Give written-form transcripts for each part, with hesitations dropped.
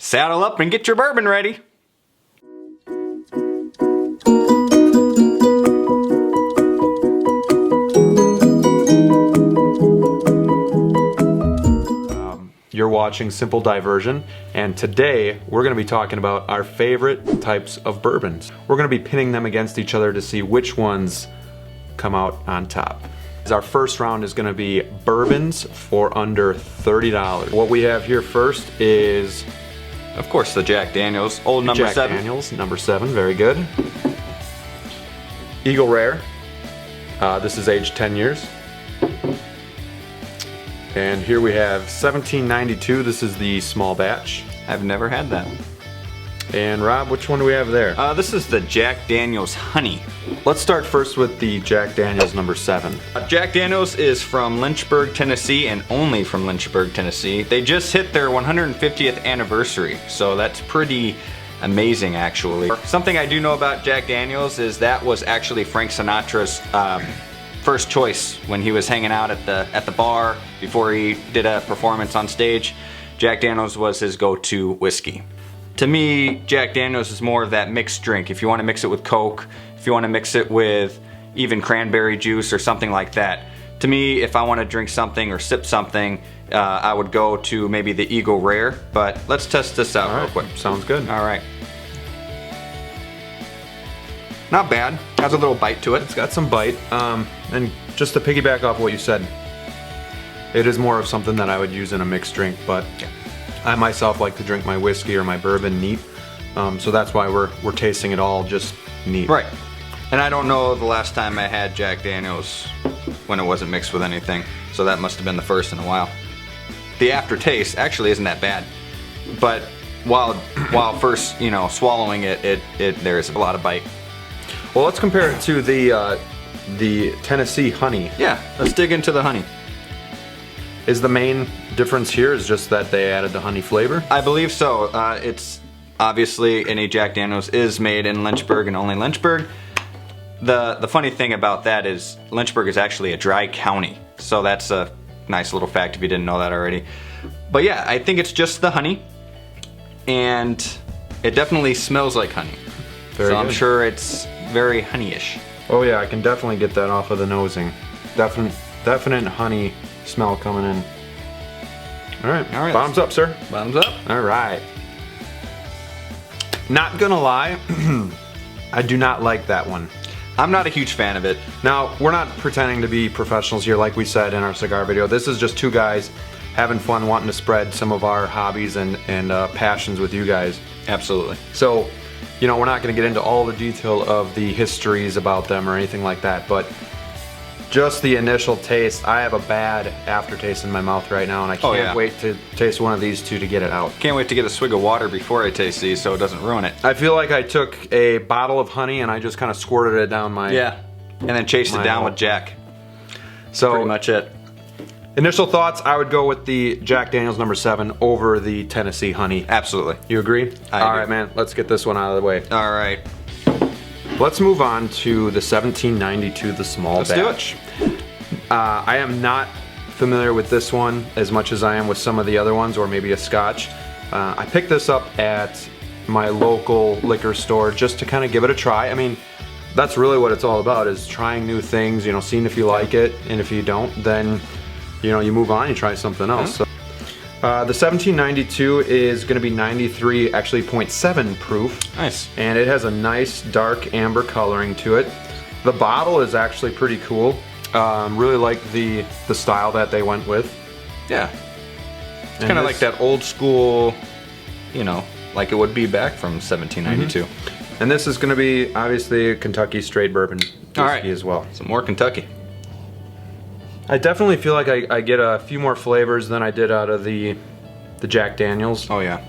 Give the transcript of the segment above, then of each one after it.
Saddle up and get your bourbon ready. You're watching Simple Diversion, and today we're going to be talking about our favorite types of bourbons. We're going to be pitting them against each other to see which ones come out on top. Our first round is going to be bourbons for under $30. What we have here first is, of course, the Jack Daniels, old number Jack 7. Daniels, number 7, very good. Eagle Rare, this is aged 10 years. And here we have 1792, this is the small batch. I've never had that. And Rob, which one do we have there? This is the Jack Daniels Honey. Let's start first with the Jack Daniels number 7. Jack Daniels is from Lynchburg, Tennessee, and only from Lynchburg, Tennessee. They just hit their 150th anniversary, so that's pretty amazing, actually. Something I do know about Jack Daniels is that was actually Frank Sinatra's first choice when he was hanging out at the bar before he did a performance on stage. Jack Daniels was his go-to whiskey. To me, Jack Daniels is more of that mixed drink. If you want to mix it with Coke, if you want to mix it with even cranberry juice or something like that. To me, if I want to drink something or sip something, I would go to maybe the Eagle Rare, but let's test this out real quick. Sounds good. All right. Not bad. Has a little bite to it. It's got some bite. And just to piggyback off what you said, it is more of something that I would use in a mixed drink, but I myself like to drink my whiskey or my bourbon neat. So that's why we're tasting it all just neat. Right. And I don't know the last time I had Jack Daniels when it wasn't mixed with anything, so that must have been the first in a while. The aftertaste actually isn't that bad, but while first swallowing it there is a lot of bite. Well, let's compare it to the Tennessee Honey. Yeah, let's dig into the honey. Is the main difference here is just that they added the honey flavor? I believe so. It's obviously any Jack Daniels is made in Lynchburg and only Lynchburg. The funny thing about that is Lynchburg is actually a dry county, so that's a nice little fact if you didn't know that already. But yeah, I think it's just the honey, and it definitely smells like honey. Very so I'm good. sure it's very honeyish. Oh yeah, I can definitely get that off of the nosing. Definite honey smell coming in. All right. Bottoms up, sir. Bottoms up. All right. Not gonna lie, I do not like that one. I'm not a huge fan of it. Now, we're not pretending to be professionals here like we said in our cigar video. This is just two guys having fun, wanting to spread some of our hobbies and passions with you guys. Absolutely. So, we're not going to get into all the detail of the histories about them or anything like that, but just the initial taste, I have a bad aftertaste in my mouth right now, and I can't wait to taste one of these two to get it out. Can't wait to get a swig of water before I taste these so it doesn't ruin it. I feel like I took a bottle of honey and I just kind of squirted it down my... Yeah, and then chased it down with Jack. So pretty much it. Initial thoughts, I would go with the Jack Daniels number 7 over the Tennessee Honey. Absolutely. You agree? I All do. right, man, let's get this one out of the way. All right. Let's move on to the 1792, the small batch. Let's do it. I am not familiar with this one as much as I am with some of the other ones, or maybe a Scotch. I picked this up at my local liquor store just to kind of give it a try. I mean, that's really what it's all about, is trying new things, seeing if you like it, and if you don't, then you move on, you try something else. So, the 1792 is going to be 93, actually 0.7 proof. Nice. And it has a nice dark amber coloring to it. The bottle is actually pretty cool. Really like the style that they went with. Yeah. It's kind of like that old school, like it would be back from 1792. And this is going to be obviously a Kentucky straight bourbon whiskey as well. Some more Kentucky. I definitely feel like I get a few more flavors than I did out of the Jack Daniels. Oh yeah.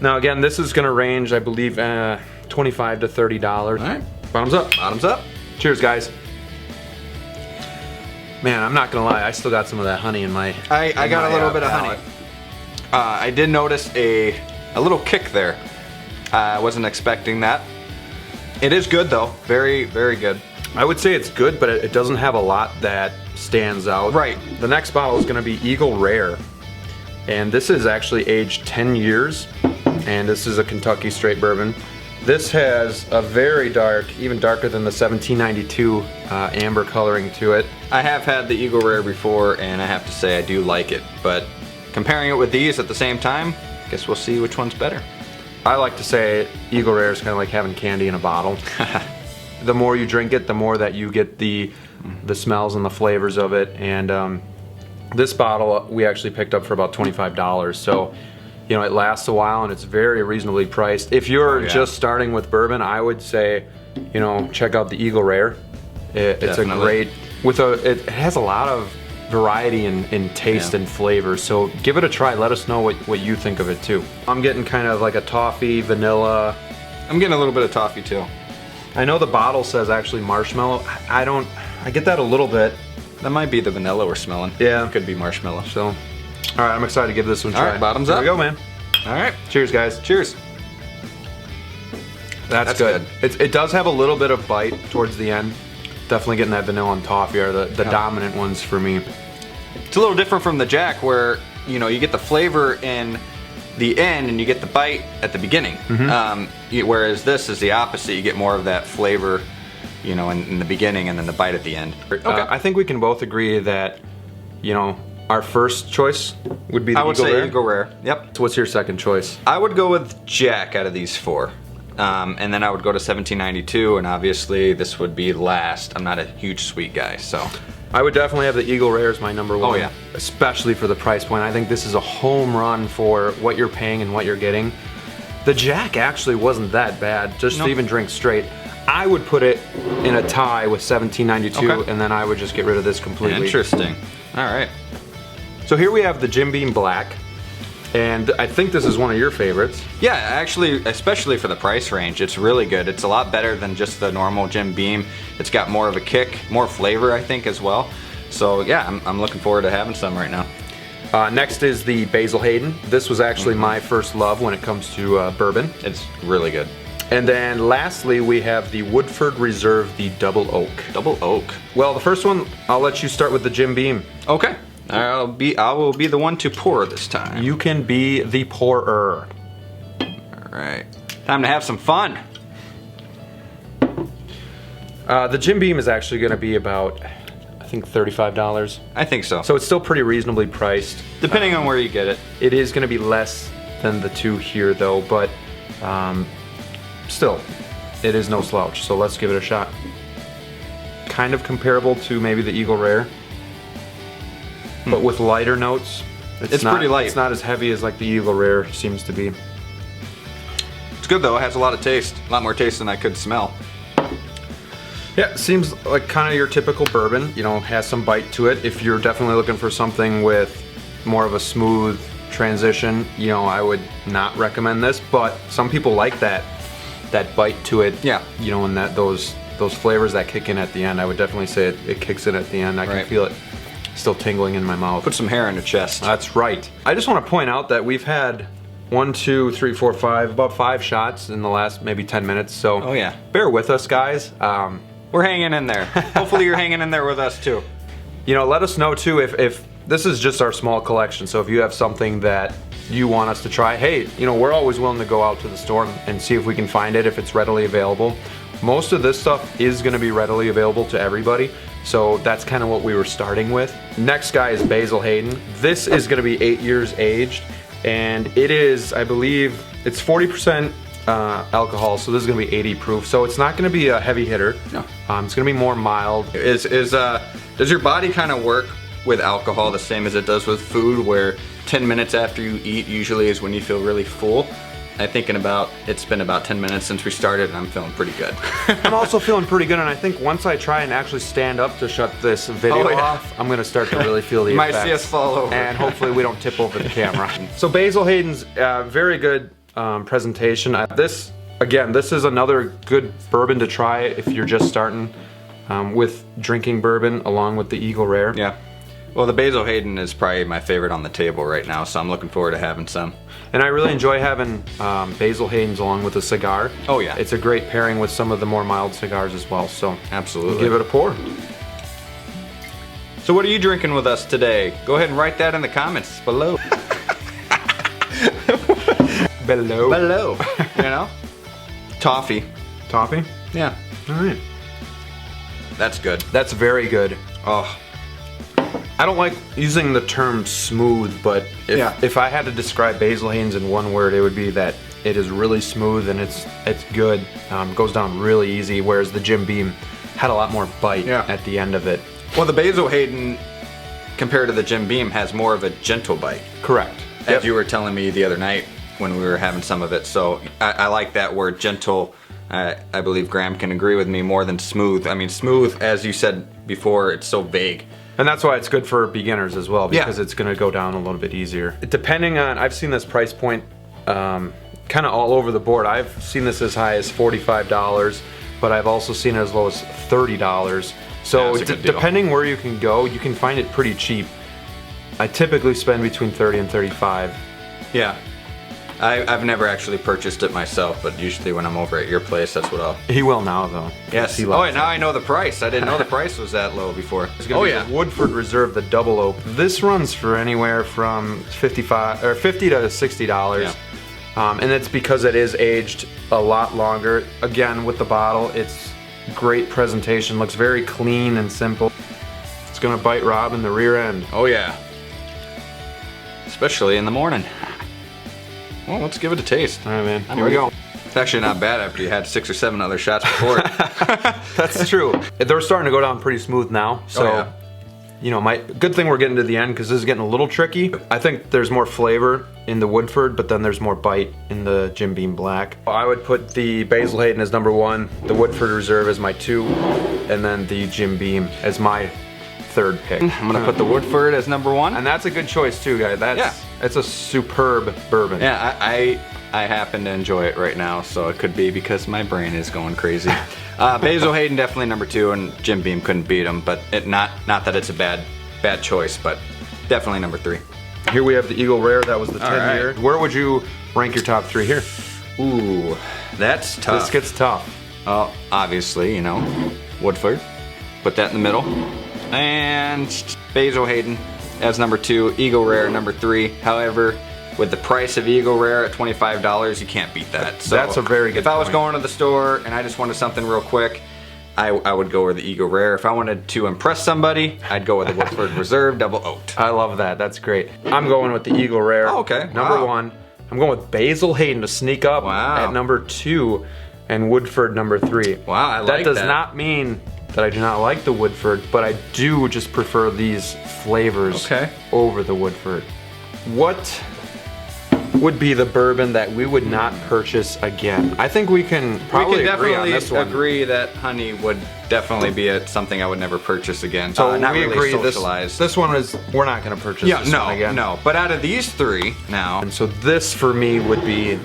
Now again, this is going to range, I believe, $25 to $30. All right. Bottoms up. Bottoms up. Cheers, guys. Man, I'm not gonna lie, I still got some of that honey in my. I got a little bit of honey. I did notice a little kick there. I wasn't expecting that. It is good though. Very, very good. I would say it's good, but it doesn't have a lot that stands out. Right. The next bottle is gonna be Eagle Rare. And this is actually aged 10 years, and this is a Kentucky straight bourbon. This has a very dark, even darker than the 1792 amber coloring to it. I have had the Eagle Rare before, and I have to say I do like it, but comparing it with these at the same time, I guess we'll see which one's better. I like to say Eagle Rare is kind of like having candy in a bottle. The more you drink it, the more that you get the smells and the flavors of it. And this bottle we actually picked up for about $25. So, you know, it lasts a while and it's very reasonably priced. If you're just starting with bourbon, I would say, you know, check out the Eagle Rare. It's a great, it has a lot of variety in taste and flavor. So give it a try. Let us know what you think of it too. I'm getting kind of like a toffee, vanilla. I'm getting a little bit of toffee too. I know the bottle says actually marshmallow. I get that a little bit. That might be the vanilla we're smelling. Yeah. Could be marshmallow. So, all right, I'm excited to give this one a try. All right, bottoms Here up. we go, man. All right. Cheers, guys. Cheers. That's good. It does have a little bit of bite towards the end. Definitely getting that vanilla and toffee are the dominant ones for me. It's a little different from the Jack where, you know, you get the flavor in the end and you get the bite at the beginning. Whereas this is the opposite. You get more of that flavor, you know, in the beginning and then the bite at the end. Okay. I think we can both agree that, you know, our first choice would be the Eagle Rare. I would say Eagle Rare. Yep. So what's your second choice? I would go with Jack out of these four. And then I would go to 1792, and obviously this would be last. I'm not a huge sweet guy, so. I would definitely have the Eagle Rare as my number one. Oh yeah. Especially for the price point. I think this is a home run for what you're paying and what you're getting. The Jack actually wasn't that bad, just to even drink straight. I would put it in a tie with 1792, and then I would just get rid of this completely. Interesting. All right. So here we have the Jim Beam Black. And I think this is one of your favorites. Yeah, actually, especially for the price range, it's really good. It's a lot better than just the normal Jim Beam. It's got more of a kick, more flavor, I think, as well. So yeah, I'm looking forward to having some right now. Next is the Basil Hayden. This was actually my first love when it comes to bourbon. It's really good. And then lastly, we have the Woodford Reserve, the Double Oak. Double Oak. Well, the first one, I'll let you start with the Jim Beam. Okay. I will be the one to pour this time. You can be the pourer. All right. Time to have some fun. The Jim Beam is actually going to be about, I think, $35. I think so. So it's still pretty reasonably priced. Depending on where you get it. It is going to be less than the two here, though, but still, it is no slouch. So let's give it a shot. Kind of comparable to maybe the Eagle Rare. But with lighter notes. It's pretty light. It's not as heavy as like the Eagle Rare seems to be. It's good though, it has a lot of taste. A lot more taste than I could smell. Yeah, it seems like kind of your typical bourbon, you know, has some bite to it. If you're definitely looking for something with more of a smooth transition, you know, I would not recommend this, but some people like that bite to it. Yeah. You know, and those flavors that kick in at the end. I would definitely say it kicks in at the end. I can feel it still tingling in my mouth. Put some hair in your chest. That's right. I just want to point out that we've had 1, 2, 3, 4, 5, about 5 shots in the last maybe 10 minutes. So bear with us, guys. We're hanging in there. Hopefully you're hanging in there with us too. You know, let us know too if this is just our small collection. So if you have something that you want us to try, hey, you know, we're always willing to go out to the store and see if we can find it, if it's readily available. Most of this stuff is going to be readily available to everybody. So that's kind of what we were starting with. Next guy is Basil Hayden. This is going to be 8 years aged, and it is, I believe, it's 40% alcohol, so this is going to be 80 proof. So it's not going to be a heavy hitter. No. It's going to be more mild. Does your body kind of work with alcohol the same as it does with food, where 10 minutes after you eat usually is when you feel really full? I'm thinking about, it's been about 10 minutes since we started and I'm feeling pretty good. I'm also feeling pretty good, and I think once I try and actually stand up to shut this video off, I'm gonna start to really feel the effects. You might see us fall over. And hopefully we don't tip over the camera. So Basil Hayden's very good presentation. This is another good bourbon to try if you're just starting with drinking bourbon along with the Eagle Rare. Yeah. Well, the Basil Hayden is probably my favorite on the table right now, so I'm looking forward to having some. And I really enjoy having Basil Hayden's along with a cigar. Oh yeah. It's a great pairing with some of the more mild cigars as well, so absolutely. Give it a pour. So what are you drinking with us today? Go ahead and write that in the comments below. Below. Below. You know? Toffee. Toffee? Yeah. All right. That's good. That's very good. Oh. I don't like using the term smooth, but if I had to describe Basil Hayden's in one word, it would be that it is really smooth and it's good. Goes down really easy, whereas the Jim Beam had a lot more bite at the end of it. Well, the Basil Hayden, compared to the Jim Beam, has more of a gentle bite. Correct. As you were telling me the other night when we were having some of it. So I like that word, gentle. I believe Graham can agree with me, more than smooth. I mean, smooth, as you said before, it's so vague. And that's why it's good for beginners as well, because it's going to go down a little bit easier. Depending on, I've seen this price point kind of all over the board. I've seen this as high as $45, but I've also seen it as low as $30. So depending where you can go, you can find it pretty cheap. I typically spend between $30 and $35. Yeah. I've never actually purchased it myself, but usually when I'm over at your place, that's what I'll... He will now, though. Yes. Oh, wait, now I know the price. I didn't know the price was that low before. Oh, yeah. The Woodford Reserve, the double oak. This runs for anywhere from $50 to $60. Yeah. And it's because it is aged a lot longer. Again, with the bottle, it's great presentation. Looks very clean and simple. It's gonna bite Rob in the rear end. Oh, yeah. Especially in the morning. Well, let's give it a taste. All right, man. Here we go. It's actually not bad after you had 6 or 7 other shots before it. That's true. They're starting to go down pretty smooth now. So, you know, good thing we're getting to the end because this is getting a little tricky. I think there's more flavor in the Woodford, but then there's more bite in the Jim Beam Black. I would put the Basil Hayden as number 1, the Woodford Reserve as my 2, and then the Jim Beam as my 3rd pick. I'm gonna put the Woodford as number 1. And that's a good choice too, guys. It's a superb bourbon. Yeah, I happen to enjoy it right now, so it could be because my brain is going crazy. Basil Hayden definitely number 2, and Jim Beam couldn't beat him, but not that it's a bad choice, but definitely number 3. Here we have the Eagle Rare. That was the 10-year. Where would you rank your top 3 here? Ooh, that's tough. This gets tough. Oh, obviously, you know, Woodford. Put that in the middle. And Basil Hayden as number 2, Eagle Rare number 3. However, with the price of Eagle Rare at $25, you can't beat that. So that's a very good If I was going to the store and I just wanted something real quick, I would go with the Eagle Rare. If I wanted to impress somebody, I'd go with the Woodford Reserve Double Oaked. I love that. That's great. I'm going with the Eagle Rare. Oh, okay. Number 1. I'm going with Basil Hayden to sneak up at number 2 and Woodford number 3. Wow, I like that. That does not mean that I do not like the Woodford, but I do just prefer these flavors over the Woodford. What would be the bourbon that we would not purchase again? I think we can probably agree on this one. Agree that honey would definitely be something I would never purchase again. So not we really agree socialized. this one is, we're not going to purchase this one again. No, but out of these 3 now. And so this for me would be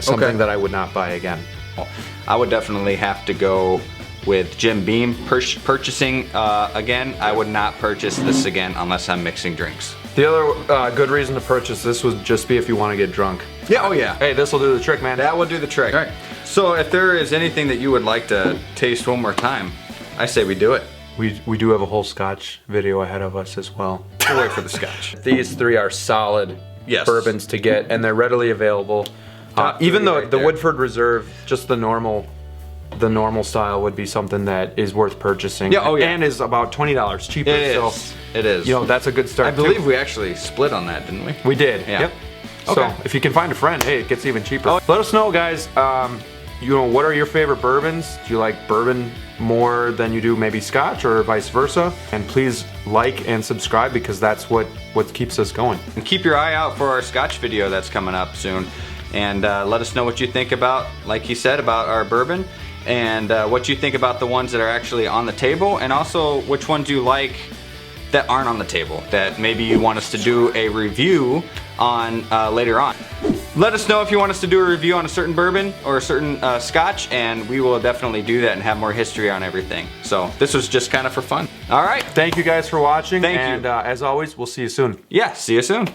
something that I would not buy again. I would definitely have to go with Jim Beam purchasing again. I would not purchase this again unless I'm mixing drinks. The other good reason to purchase this would just be if you want to get drunk. Yeah, oh yeah. Hey, this will do the trick, man. That will do the trick. All right. So if there is anything that you would like to taste one more time, I say we do it. We do have a whole Scotch video ahead of us as well. We'll wait for the Scotch. These 3 are solid bourbons to get, and they're readily available. Even though the Woodford Reserve, just the normal style, would be something that is worth purchasing. Yeah, oh yeah. And is about $20 cheaper. It is. You know, that's a good start. I believe we actually split on that, didn't we? We did. Yeah. Yep. So if you can find a friend, hey, it gets even cheaper. Let us know, guys. You know, what are your favorite bourbons? Do you like bourbon more than you do maybe Scotch, or vice versa? And please like and subscribe, because that's what keeps us going. And keep your eye out for our Scotch video that's coming up soon. And let us know what you think about, like he said, about our bourbon, and what you think about the ones that are actually on the table, and also which ones you like that aren't on the table, that maybe you want us to do a review on later on. Let us know if you want us to do a review on a certain bourbon or a certain Scotch, and we will definitely do that and have more history on everything. So this was just kind of for fun. All right. Thank you guys for watching. Thank you. And as always, we'll see you soon. Yeah, see you soon.